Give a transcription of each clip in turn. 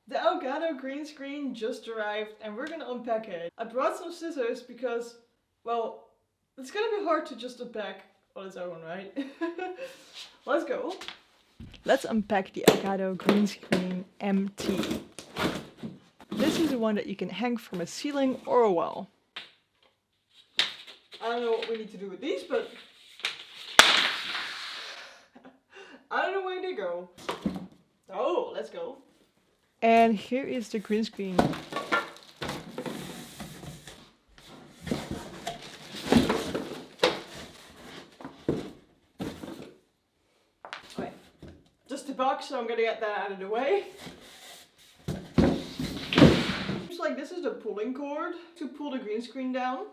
The Elgato Greenscreen just arrived and we're gonna unpack it. I brought some scissors because, well, it's gonna be hard to just unpack on its own, right? Let's go. Let's unpack the Elgato Greenscreen MT. This is the one that you can hang from a ceiling or a wall. I don't know what we need to do with these, but I don't know where they go. Oh, let's go. And here is the green screen. Okay. Just a box, so I'm gonna get that out of the way. Looks like this is the pulling cord to pull the green screen down.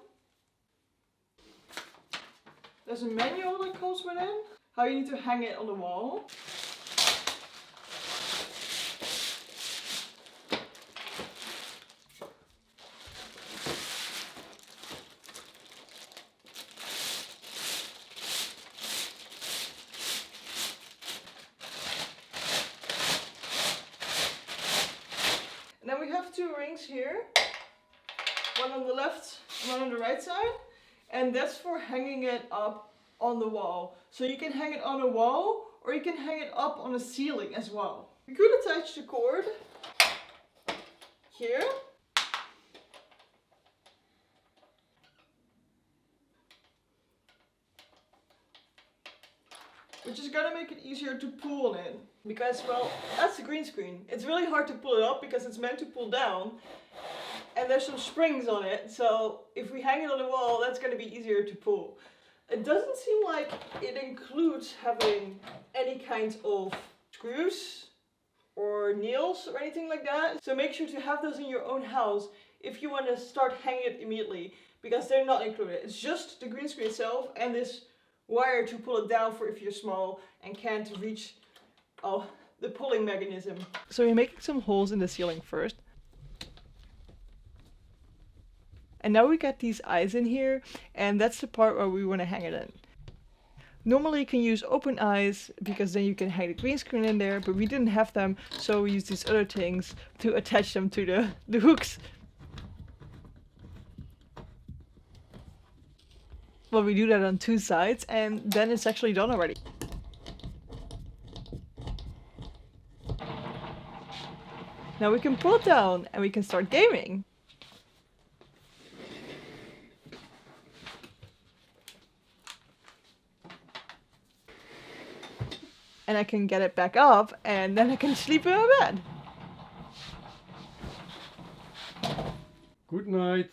There's a manual that comes with it, how you need to hang it on the wall. And then we have two rings here, one on the left and one on the right side, and that's for hanging it up on the wall. So you can hang it on a wall or you can hang it up on a ceiling as well. We could attach the cord here. Which is gonna make it easier to pull in. Because, well, that's the green screen. It's really hard to pull it up because it's meant to pull down. And there's some springs on it, so if we hang it on the wall, that's gonna be easier to pull. It doesn't seem like it includes having any kinds of screws or nails or anything like that. So make sure to have those in your own house if you want to start hanging it immediately, because they're not included. It's just the green screen itself and this wire to pull it down for if you're small and can't reach the pulling mechanism. So we're making some holes in the ceiling first. And now we got these eyes in here, and that's the part where we want to hang it in. Normally you can use open eyes because then you can hang the green screen in there, but we didn't have them, so we used these other things to attach them to the hooks. Well, we do that on two sides and then it's actually done already. Now we can pull it down and we can start gaming. And I can get it back up and then I can sleep in my bed. Good night.